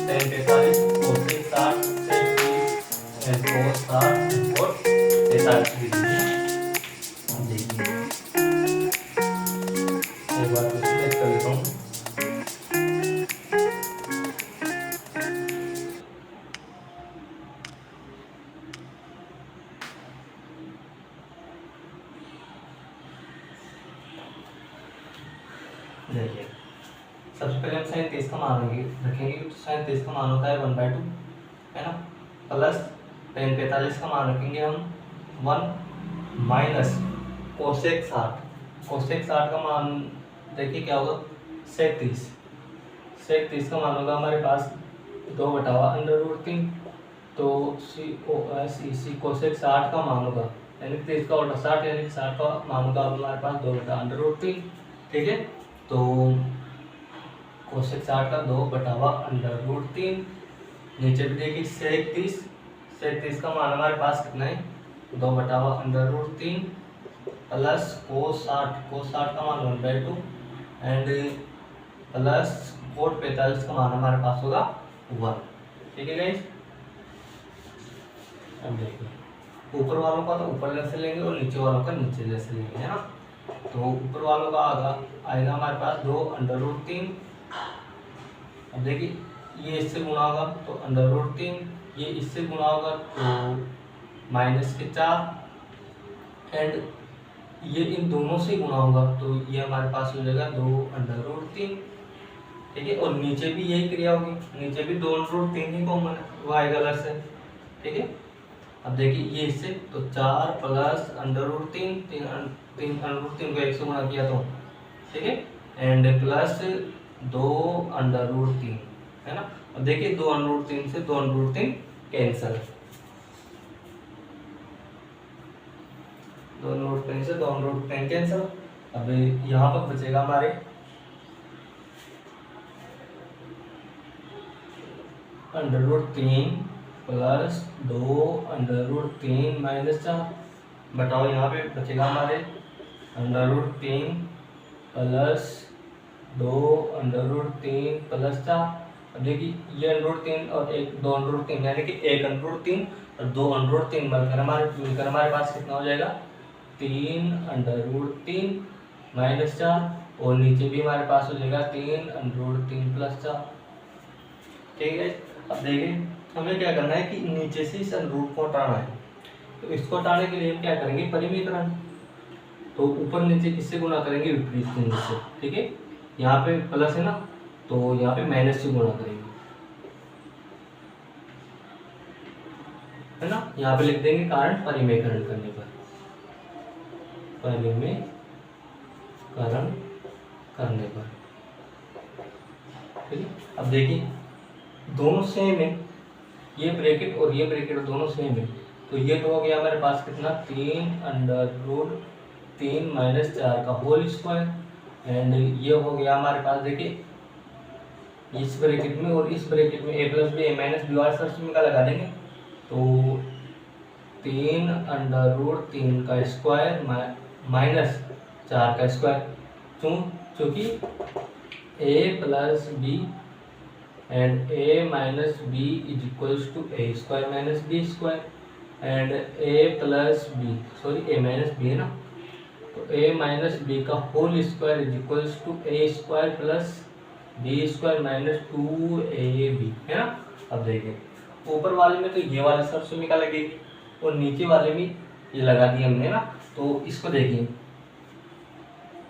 tan 45 cosec 60 sec 30 cos 60 और 45 degree. अब देखिए एक बार फिर से कर लेता हूँ। देखिए सबसे पहले हम साइन 30 का मान रखेंगे तो साइन 30 का मान होता है 1/2 है ना, प्लस tan 45 का मान रखेंगे हम 1 माइनस कोसेक 60 का मान देखिए क्या होगा सेक 30 का मान होगा हमारे पास 2/√3। तो सी कोसेक 60 का मान होगा यानी 30 का उल्टा 60 यानी 60 का मान होगा हमारे पास 2/√3। ठीक है, तो कोसेक 60 का 2/√3। नीचे भी देखिए सेक 30 का मान हमारे पास कितना है 2/√3 प्लस कोस 60 का मान 1/2 एंड प्लस कोट 45 का मान हमारे पास होगा 1। ठीक है गाइस, अब देखिए ऊपर वालों का तो ऊपर ले से लेंगे और नीचे वालों का नीचे ले से लेंगे, है ना। तो ऊपर वालों का आएगा हमारे पास 2/√3। अब देखिए ये इससे गुणा होगा तो √3, ये इससे गुणा होगा तो -4 एंड ये इन दोनों से गुणा होगा तो ये हमारे पास हो जाएगा 2/√3। ठीक है, और नीचे भी यही क्रिया होगी, नीचे भी 2/√3 ही कॉमन है, वो आएगा अलग से। ठीक है, अब देखिए ये इससे तो 4 प्लस √3, 3 को 1 से गुणा किया तो ठीक है, एंड प्लस 2/√3 है ना। अब देखिए 2/√3 से 2/√3 कैंसल, 2/√3 से 2/√3 कैंसल। अब यहाँ पर बचेगा हमारे √3 प्लस 2/√3 माइनस 4। बताओ यहाँ पे बचेगा हमारे √3 प्लस 2/√3 प्लस 4। अब देखिए ये √3 और एक 2/√3 यानी कि 1/√3 और 2/√3 मिलकर हमारे पास कितना हो जाएगा 3/√3 माइनस 4 और नीचे भी हमारे पास हो जाएगा 3/√3 प्लस 4। ठीक है, अब देखिए हमें क्या करना है कि नीचे से इस रूट को हटाना है, तो इसको हटाने के लिए हम क्या करेंगे परिमीकरण। तो ऊपर नीचे किससे गुणा करेंगे विपरीत चिन्ह से। ठीक है, यहाँ पे प्लस है ना तो यहाँ पे माइनस से गुणा करेंगे, है ना। यहाँ पे लिख देंगे कारण परिमेयकरण करने पर, परिमेयकरण करने पर। ठीक है, अब देखिए दोनों सेम है, ये ब्रैकेट और ये ब्रैकेट दोनों सेम है, तो ये तो हो गया हमारे पास कितना 3/√3 माइनस 4 का होल स्क्वायर एंड ये हो गया हमारे पास देखिए इस ब्रैकेट में और इस ब्रैकेट में a plus b a minus b वाले सर्च का लगा देंगे तो 3/√3 का स्क्वायर माइनस 4 का स्क्वायर, चूँकि a plus b and a minus b is equals to a square minus b square and a plus b a minus b है ना, तो a minus b का whole square is equals to a square plus b square minus 2ab है ना। अब देखिए ऊपर वाले में तो ये वाले सब समीका लगेगी और नीचे वाले में ये लगा दी हमने ना, तो इसको देखिए,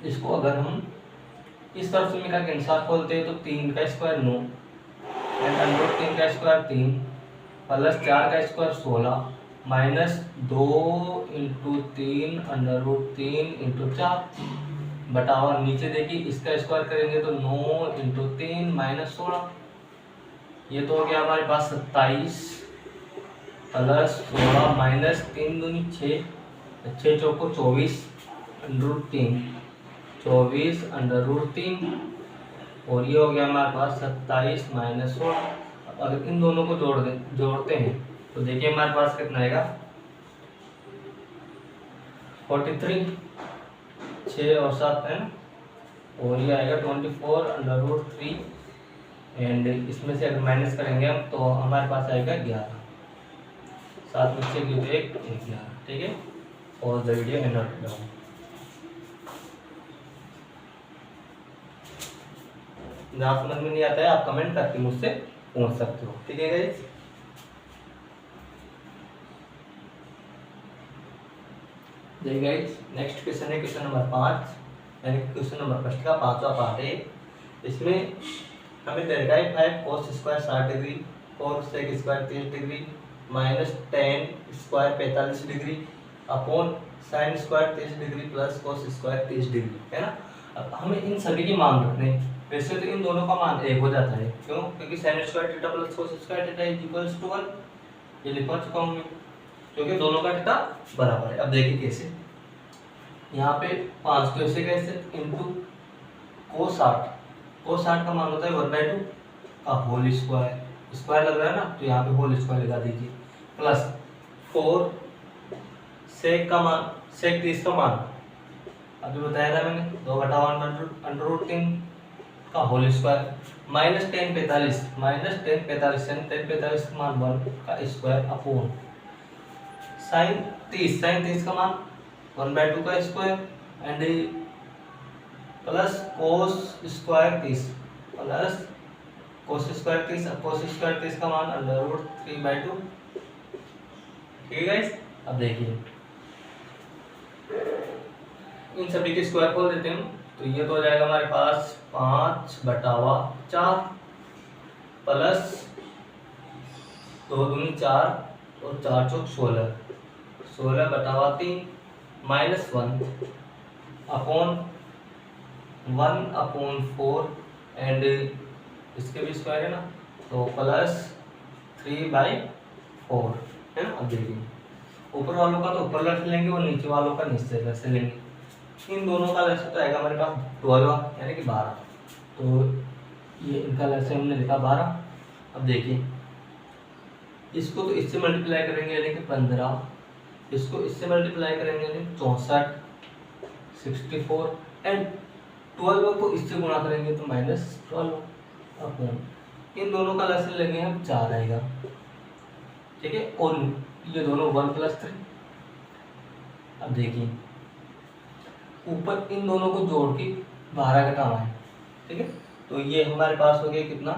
इसको अगर हम इस तरफ समीका के अनुसार खोलते हैं तो 3 का स्क्वायर 9 √3 का स्क्वायर 3 प्लस 4 का स्क्वायर 16 माइनस 2 × 3 √3 × 4 बटावा नीचे देखिए इसका स्क्वायर करेंगे तो 9 × 3 माइनस 16, ये तो हो गया हमारे पास 27 प्लस 16 माइनस 3 दूनी 6, 6 चौको 24 √3 24 √3 और ये हो गया हमारे पास 27 माइनस 16। अगर इन दोनों को जोड़ते हैं तो देखिए हमारे पास कितना आएगा 43, 6 और 7 है ना, और ये आएगा 24 √3 एंड इसमें से अगर माइनस करेंगे हम तो हमारे पास आएगा 11, 7 में से 1 11, ठीक है। और the video and note down. जहाँ समझ में नहीं आता है आप कमेंट करके मुझसे पूछ सकते हो, ठीक है गाइस। देखिए गाइस, नेक्स्ट क्वेश्चन है क्वेश्चन नंबर 5, यानी क्वेश्चन नंबर फर्स्ट का 5वां पार्ट है। इसमें हमें दे रखा है 5 cos square 60 degree, 4 sec square 30 degree, minus 10 square 45 degree upon sine square 30 degree plus cos square 30 degree, है ना। अब हमें इन सभी के मान रखने हैं। वैसे तो इन दोनों का मान एक हो जाता है, क्यों? क्योंकि sine square theta plus cos square theta is equals to 1, ये लिखवा चुका हूं मैं, क्योंकि दोनों का थीटा बराबर है। अब देखिए कैसे, यहाँ पे 5 को ऐसे कैसे इंटू cos 60 का मान होता है 1/2 का होल स्क्वायर, स्क्वायर लग रहा है ना, तो यहाँ पे होल स्क्वायर लगा दीजिए, प्लस 4 sec का मान, sec 30 का मान अभी बताया था मैंने 2/√3 का होल स्क्वायर, माइनस 10 45 का मान 1 का स्क्वायर अपॉन साइन 30 का मान 1/2 का square and plus cos square 30 plus cos square 30 का मान √3/2, ठीक है गाइस। अब देखिए इन सभी के स्क्वायर खोल देते हैं, तो ये तो हो जाएगा हमारे पास 5/4 प्लस 2 दूनी 4 और 4 चौक 16/3 माइनस 1 अपॉन 1/4 एंड इसके भी स्क्वायर है ना, तो प्लस 3/4, है ना। अब देखिए ऊपर वालों का तो ऊपर रख लेंगे और नीचे वालों का नीचे रख लेंगे। इन दोनों का लैसे तो आएगा हमारे पास 12 यानी कि 12, तो ये इनका लैसे हमने लिखा 12। अब देखिए इसको तो इससे मल्टीप्लाई करेंगे यानी कि 15, इसको इससे मल्टीप्लाई करेंगे यानी 64 64 एंड 12 को इससे गुणा करेंगे तो -12 अपॉन इन दोनों का लैसे लेंगे हम 4 आएगा, ठीक है। और ये दोनों 1 + 3। अब देखिए ऊपर इन दोनों को जोड़ के 12 घटाना है, ठीक है। तो ये हमारे पास हो गया कितना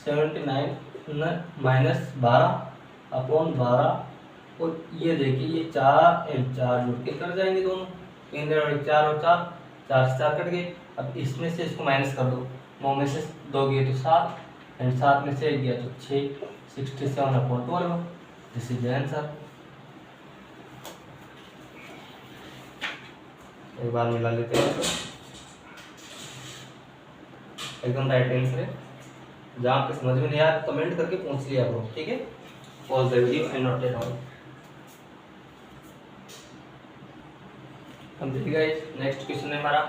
79 माइनस 12 अपॉन 12, और ये देखिए ये 4 एंड 4 जोड़ के कट जाएंगे दोनों, 3 और 4 और 4 4 से 4 कट गए। अब इसमें से इसको माइनस कर दो, 9 में से 2 गए तो 7 एंड 7 में से 1 गया तो 6, 67/12, दिस इज द आंसर। एक बार मिला लेते हैं, एकदम राइट आंसर है। जहाँ आपके समझ में नहीं आया कमेंट करके पूछ लिया करो, ठीक है। Pause the video and note it down. हम देखिएगा नेक्स्ट क्वेश्चन है हमारा,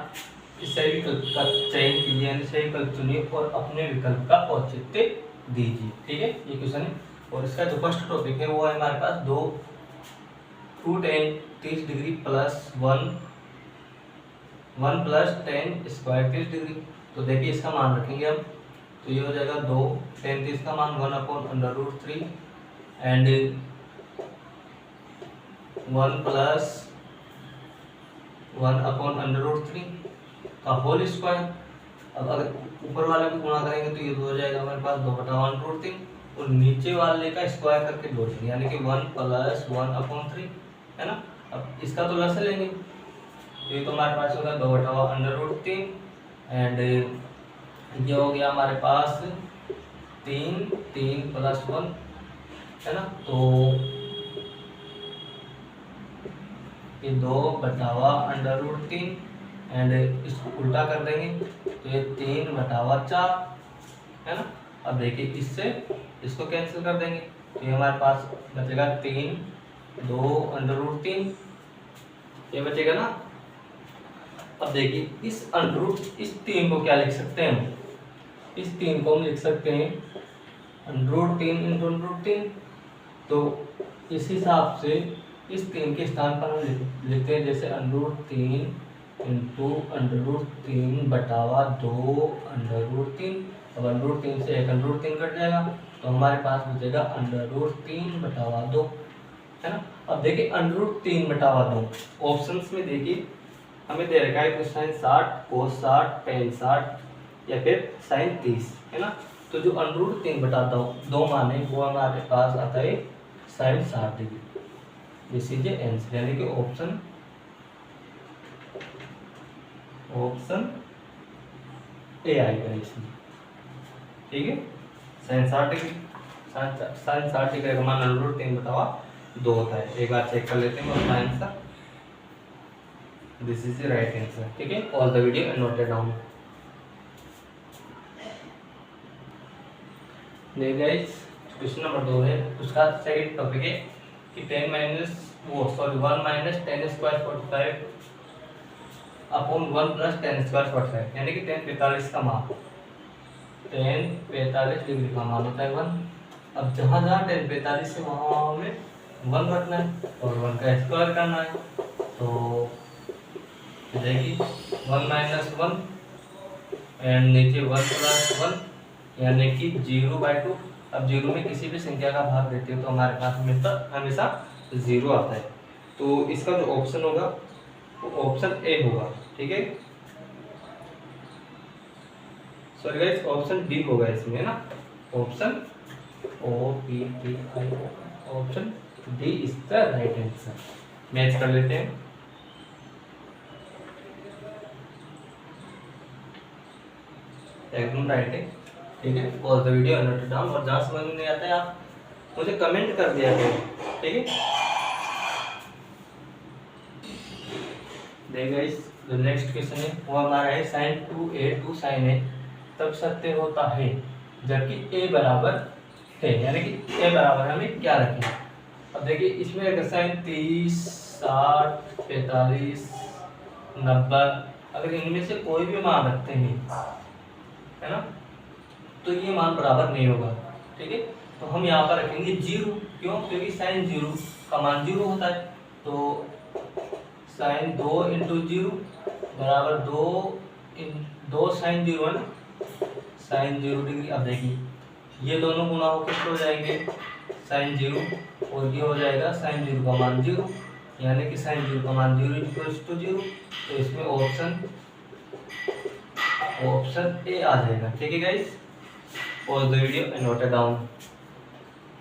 सही विकल्प का चयन कीजिए, यानी सही विकल्प चुनिए और अपने विकल्प का औचित्य दीजिए, ठीक है, ये क्वेश्चन है। और इसका जो फर्स्ट टॉपिक है वो है हमारे पास 2 tan 30 degree plus 1 + tan square 30 degree. तो देखिए इसका मान रखेंगे हम, तो ये हो जाएगा 2 tan 30 का मान 1/√3 एंड 1 + 1/√3 का होल स्क्वायर। अब अगर ऊपर वाले को गुणा करेंगे तो ये हो जाएगा हमारे पास 2/√3 और नीचे वाले का स्क्वायर करके जोड़ देंगे यानी कि 1 + 1/3, है ना। अब इसका तो लसा लेंगे, ये तो हमारे पास होगा 2/√3 एंड ये हो गया हमारे पास 3 + 1, है ना। तो ये 2/√3 एंड इसको उल्टा कर देंगे तो ये 3/4, है ना। अब देखिए इससे इसको कैंसिल कर देंगे तो ये हमारे पास बचेगा 3 2/√3, ये बचेगा ना। अब देखिए इस 3 को क्या लिख सकते हैं हम, इस 3 को हम लिख सकते हैं √3 × √3। तो इस हिसाब से इस 3 के स्थान पर हम लिखते हैं जैसे √3 इंटू √3/2 √3। अब √3 से एक √3 कट जाएगा तो हमारे पास बचेगा √3/2, है ना। अब देखिए √3/2 ऑप्शंस में देखिए हमें दे रखा है तो साइन 60, कोस 60, टेन 60 या फिर साइन 30, है ना। तो जो √3/2 मान है वो हमारे पास आता है sine 60 degree. This is answer, यानी कि ऑप्शन ए आएगा इसमें, ठीक है। साइन 60 डिग्री, साइन 60 डिग्री का मान √3/2 होता है। एक बार चेक कर लेते हैं अपना answer. This is the right answer, ठीक है। All the video and note it down. Guys question number 2 है, उसका सेकंड टॉपिक है कि 1 minus 10 square 45 upon 1 plus 10 square 45, यानी कि 10 45 का मान, 10 45 डिग्री का मान होता है 1। अब जहाँ जहाँ 10 45 से वहाँ हमें 1 रखना है और 1 का स्क्वायर करना है। तो देखिए 1 माइनस 1 एंड नीचे 1 प्लस 1, यानी कि 0/2। अब 0 में किसी भी संख्या का भाग देते हो तो हमारे पास हमेशा 0 आता है। तो इसका जो ऑप्शन होगा वो ऑप्शन ए होगा, ठीक है। सॉरी गाइस, ऑप्शन डी होगा इसमें, है ना। Option OPTI, option D is the right answer. Match कर लेते हैं। एकदम राइट है, ठीक है। Pause the video and note down. और जहाँ समझ में नहीं आता है आप मुझे कमेंट कर दिया करें, ठीक है। देखिए गाइस, जो नेक्स्ट क्वेश्चन है वो हमारा है sin 2a 2 sin a तब सत्य होता है जबकि a बराबर है, यानी कि a बराबर हमें क्या रखें। अब देखिए इसमें अगर sin 30 60 45 90 अगर इनमें से कोई भी मान रखते हैं, है ना, तो ये मान बराबर नहीं होगा, ठीक है। तो हम यहाँ पर रखेंगे 0, क्यों? क्योंकि sin 0 का मान 0 होता है। तो sin 2 × 0 बराबर 2 sin 0 है, sin 0 डिग्री। अब देखिए ये दोनों गुणा होकर हो जाएंगे sin 0 और ये हो जाएगा sin 0 का मान 0, यानी कि sin 0 का मान 0 = 0। तो इसमें ऑप्शन ए आ जाएगा, ठीक है guys. Pause the video and note it down.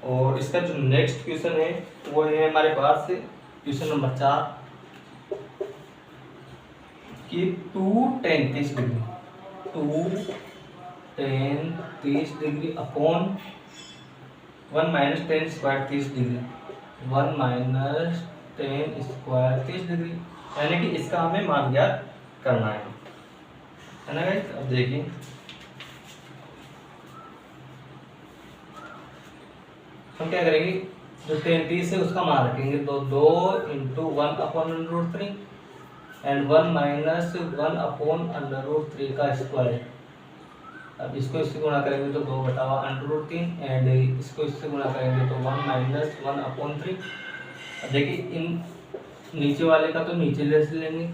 और इसका जो नेक्स्ट क्वेश्चन है वो है हमारे पास क्वेश्चन नंबर 4 कि 2 tan 30 degree, 2 tan 30 degree upon 1 minus 10 square 30 degree, 1 minus 10 square 30 degree, यानी कि इसका हमें मान ज्ञात करना है ना गाइस। अब देखिए हम क्या करेंगे, जो 10 30 है उसका मान रखेंगे तो 2 × 1/√3 एंड 1 माइनस 1/√3 का स्क्वायर। अब इसको इससे गुणा करेंगे तो 2/√3 एंड इसको इससे गुणा करेंगे तो 1 माइनस 1/3। अब देखिए इन नीचे वाले का तो नीचे ले से लेंगे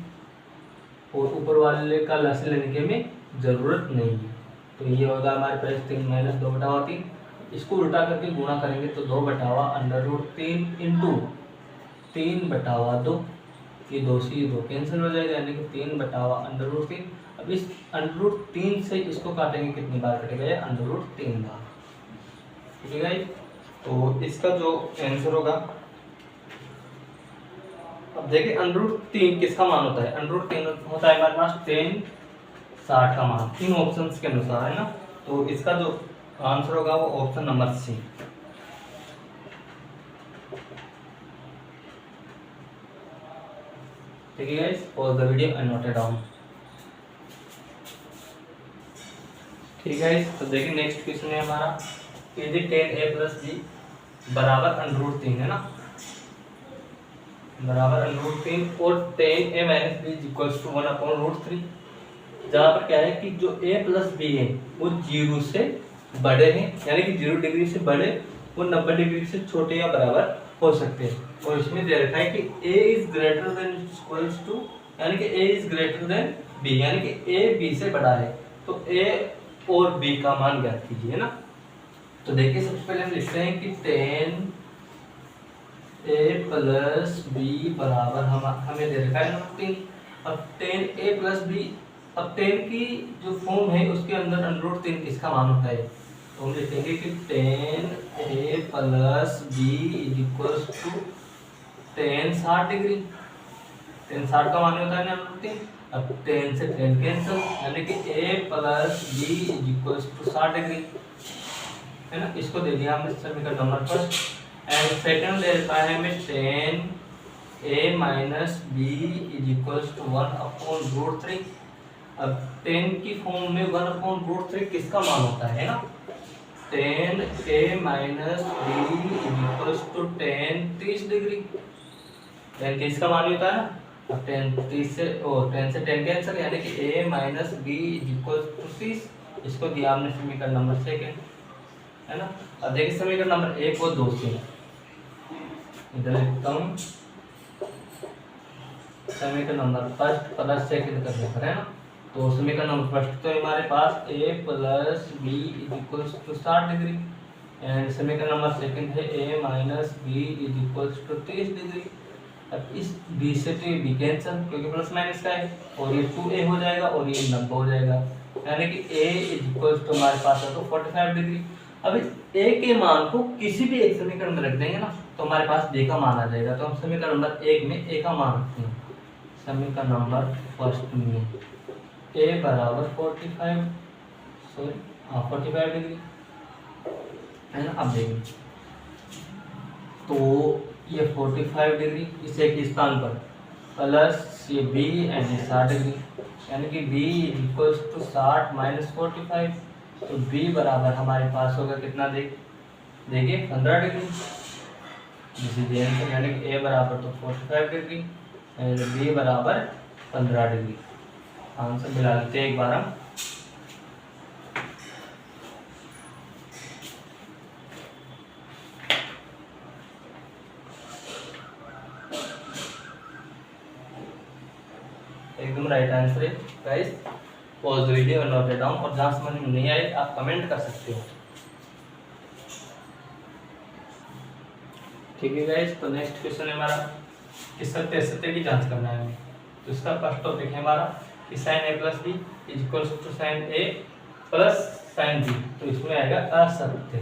और ऊपर वाले का लस लेने की हमें ज़रूरत नहीं है। तो ये होगा हमारे पास 3 माइनस 2/3। इसको उल्टा करके गुणा करेंगे तो 2/√3 इंटू 3/2। ये 2 से 2 कैंसिल हो जाएगा, यानी कि 3/√3। अब इस √3 से इसको काटेंगे कितनी बार कटेगा, ये √3 बार, ठीक है गाइस। तो इसका जो आंसर होगा, अब देखिए √3 किसका मान होता है, √3 होता है हमारे पास 10 60 का मान, इन ऑप्शंस के अनुसार, है ना। तो इसका जो आंसर होगा वो ऑप्शन नंबर सी। ठीक है guys, pause the video and note it down. ठीक है गाइस, तो देखिए नेक्स्ट क्वेश्चन है हमारा, यदि 10a + b बराबर √3 है ना, बराबर √3 और 10a - b = 1/√3। जहाँ पर क्या है कि जो a + b है वो 0 से बड़े हैं, यानी कि 0 डिग्री से बड़े, वो 90 डिग्री से छोटे या बराबर हो सकते हैं। और इसमें दे रखा है कि a > > यानी कि a is greater than b, यानी कि a b से बड़ा है। तो a और b का मान ज्ञात कीजिए ना। तो देखिए सबसे पहले हम लिखते हैं कि tan a प्लस b बराबर हमें दे रखा है 3। अब tan a प्लस b, अब tan की जो फॉर्म है उसके अंदर √3 किसका मान होता है, तो हम लिखेंगे कि tan a plus b is equal to tan 60 degree. tan 60 का मान होता है ना √3। अब tan से tan कैंसिल, यानी कि a plus b is equal to 60 degree, है ना। इसको दे दिया हमने समीकरण नंबर फर्स्ट। एंड सेकंड दे रखा है हमें tan a minus b is equal to 1/√3। अब tan की फॉर्म में 1/√3 किसका मान होता है ना, tan a minus b is equal to tan 30 degree. tan 30 का मान होता है ना। अब tan 30 से tan से tan कैंसिल, यानी कि a minus b is equal to 30। इसको दिया हमने समीकरण नंबर सेकंड, है ना। अब देखिए समीकरण नंबर 1 और 2 से इधर लिखता हूँ समीकरण नंबर फर्स्ट प्लस सेकंड करने पर, है ना। तो समीकरण नंबर फर्स्ट तो हमारे पास a plus b is equal to 60 degree, and समीकरण नंबर सेकंड है a minus b is equal to 30 degree. अब इस b से तो ये b कैंसिल, क्योंकि प्लस माइनस का है, और ये 2a हो जाएगा और ये 90 हो जाएगा, यानी कि a इज इक्वल टू हमारे पास है तो 45 डिग्री। अब इस a के मान को किसी भी एक समीकरण में रख देंगे ना तो हमारे पास b का मान आ जाएगा। तो हम समीकरण नंबर 1 में a का मान रखते हैं। समीकरण नंबर फर्स्ट में a बराबर 45 डिग्री, है ना। अब देखें तो ये 45 डिग्री इस एक स्थान पर प्लस ये b एंड 60 डिग्री, यानी कि b इक्वल्स टू 60 माइनस 45। तो b बराबर हमारे पास होगा कितना, देखिए 15 डिग्री। यानी कि a बराबर तो 45 डिग्री एंड b बराबर 15 डिग्री। आंसर मिला लेते हैं एक बार हम। एकदम राइट आंसर है गाइस। पॉज वीडियो और नोट इट डाउन, और जहाँ समझ में नहीं आए आप कमेंट कर सकते हो, ठीक है गाइस। तो नेक्स्ट क्वेश्चन है हमारा कि सत्य की जांच करना है हमें। तो इसका फर्स्ट टॉपिक है हमारा कि sin a plus B is equal to sin a plus sin b। तो इसमें आएगा असत्य।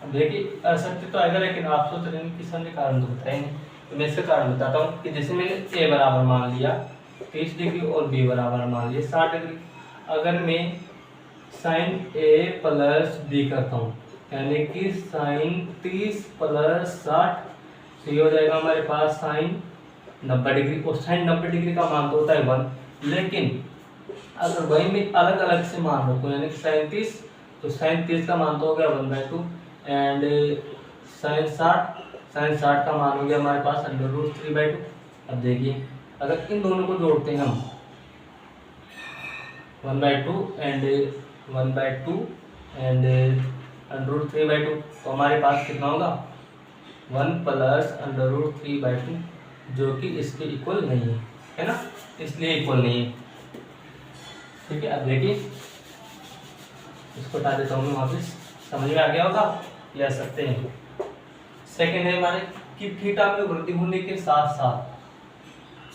अब देखिए असत्य तो आएगा, लेकिन आप सोच रहे हैं कि सर ने कारण तो बताया नहीं, तो मैं इसका कारण बताता हूँ कि जैसे मैंने a बराबर मान लिया 30 डिग्री और b बराबर मान लिया 60 डिग्री। अगर मैं sin a प्लस b करता हूँ, यानी कि sin 30 प्लस 60, तो ये हो जाएगा हमारे पास sin 90 डिग्री। और sin 90 डिग्री का मान तो होता है 1, लेकिन अगर वही में अलग अलग से मान रखूँ, यानी कि sin 30, तो sin 30 का मान तो हो गया 1/2, एंड sin 60 का मान हो गया हमारे पास √3/2। अब देखिए अगर इन दोनों को जोड़ते हैं हम 1/2 एंड 1/2 एंड √3/2, तो हमारे पास कितना होगा 1 प्लस √3/2, जो कि इसके इक्वल नहीं है ना, इसलिए इक्वल नहीं है, ठीक है। अब देखिए इसको हटा देता हूँ मैं वापस, समझ में आ गया होगा, या सकते हैं। सेकेंड है हमारे कि थीटा में वृद्धि होने के साथ साथ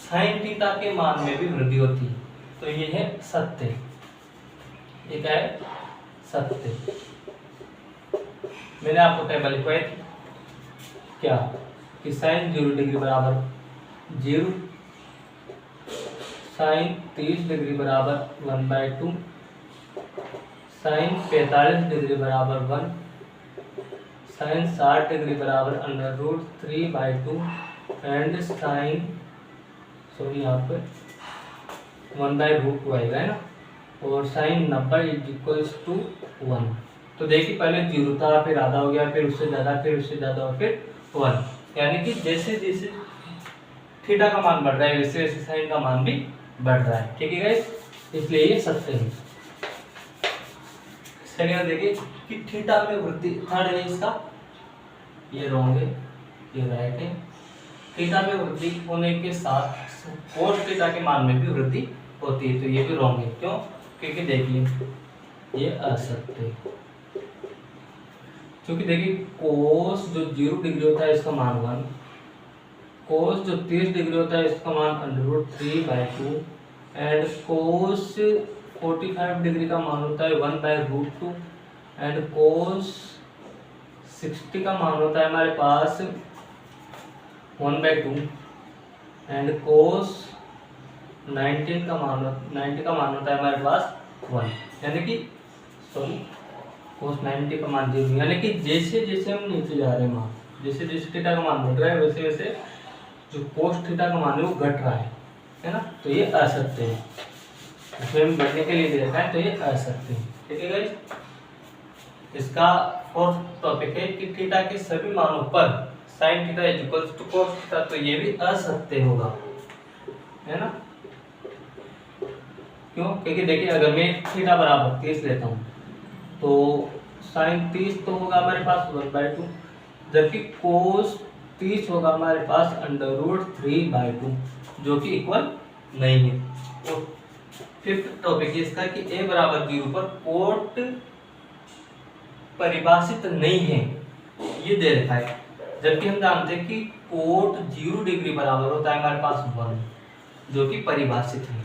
साइन थीटा के मान में भी वृद्धि होती है। तो ये है सत्य, ये क्या है सत्य। मैंने आपको टेबल लिखवाई थी क्या कि साइन 0 डिग्री बराबर 0, साइन 30 डिग्री बराबर 1/2, साइन 45 डिग्री बराबर 1, साइन 60 डिग्री बराबर √3/2 एंड साइन यहाँ पे 1/√2 आएगा, है ना। और साइन 90 इज इक्वल्स टू 1। तो देखिए पहले 0 था, फिर आधा हो गया, फिर उससे ज़्यादा, फिर उससे ज़्यादा और फिर 1, यानी कि जैसे जैसे थीटा का मान बढ़ रहा है वैसे वैसे साइन का मान भी बढ़ रहा है, ठीक है गाइस, इसलिए ये सत्य है। सेकंड देखिए कि थीटा में वृद्धि, थर्ड है इसका, ये रॉन्ग है, ये राइट है। थीटा में वृद्धि होने के साथ कोस थीटा के मान में भी वृद्धि होती है, तो ये भी रॉन्ग है। क्यों? क्योंकि देखिए ये असत्य है, क्योंकि देखिए कोस जो 0 डिग्री होता है इसका मान 1, कोस जो 30 डिग्री होता है इसका मान √3/2 एंड कोस 45 डिग्री का मान होता है 1/√2 एंड कोस 60 का मान होता है हमारे पास 1/2 एंड कोस 90 का मान होता है हमारे पास 1, यानी कि सॉरी कोस 90 का मान 0, यानी कि जैसे जैसे हम नीचे जा रहे हैं मान, जैसे जैसे थीटा का मान बढ़ रहा है वैसे वैसे जो कोस थीटा का मान है वो घट रहा है ना, तो ये असत्य है। इसमें हम बढ़ने के लिए दे रखा है, तो ये असत्य है। ठीक है गाइस, इसका फोर्थ टॉपिक है कि थीटा के सभी मानों पर sin theta equals to cos theta, तो ये भी असत्य होगा, है ना। क्यों? क्योंकि देखिए अगर मैं थीटा बराबर 30 लेता हूँ तो sin 30 तो होगा हमारे पास 1/2, जबकि cos 30 होगा हमारे पास √3/2, जो कि इक्वल नहीं है। और फिफ्थ टॉपिक है इसका कि a बराबर 0 पर कोट परिभाषित नहीं है, ये दे रखा है, जबकि हम जानते हैं कि कोट 0 डिग्री बराबर होता है हमारे पास 1, जो कि परिभाषित है।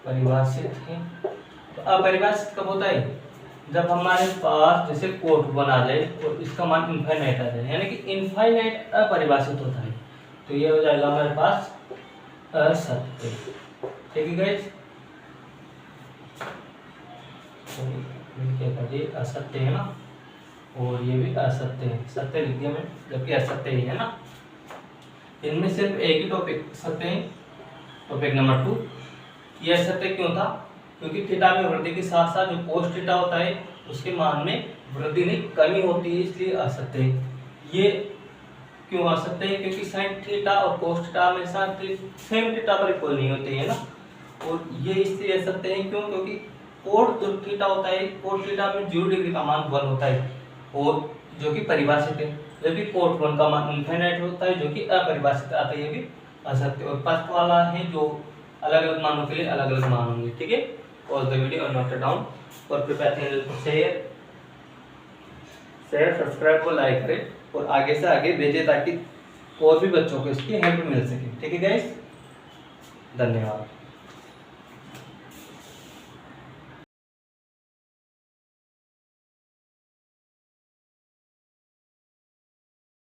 परिभाषित है तो अपरिभाषित कब होता है? जब हमारे पास जैसे कोट 1 आ जाए और इसका मान इनफाइनाइट आ जाए, यानी कि इनफाइनाइट अपरिभाषित होता है, तो ये हो जाएगा हमारे पास असत्य। ठीक है गाइस, ये असत्य है ना, और ये भी असत्य है, सत्य लिख दिया मैंने, जबकि असत्य ही है ना। इनमें सिर्फ एक ही टॉपिक सत्य है, टॉपिक नंबर 2। ये असत्य क्यों था? क्योंकि थीटा में वृद्धि के साथ साथ जो कोस थीटा होता है उसके मान में वृद्धि नहीं कमी होती है, इसलिए असत्य है। ये क्यों असत्य है? क्योंकि साइन थीटा और कोस थीटा में साथ सेम थीटा पर इक्वल नहीं होते हैं ना, और ये इसलिए असत्य है। क्यों? क्योंकि कोट जो थीटा होता है, कोट थीटा में 0 डिग्री का मान 1 होता है, और जो कि परिभाषित है, जबकि कोट 1 का मान इनफाइनाइट होता है, जो कि अपरिभाषित आता है, ये भी असत्य। और फर्स्ट वाला है जो अलग अलग मानों के लिए अलग अलग मान होंगे। ठीक है, पॉज द वीडियो और नोट इट डाउन और प्रिपेयर चैनल को शेयर सब्सक्राइब को लाइक करें और आगे से आगे भेजें ताकि और भी बच्चों को इसकी हेल्प मिल सके। ठीक है गाइस, धन्यवाद।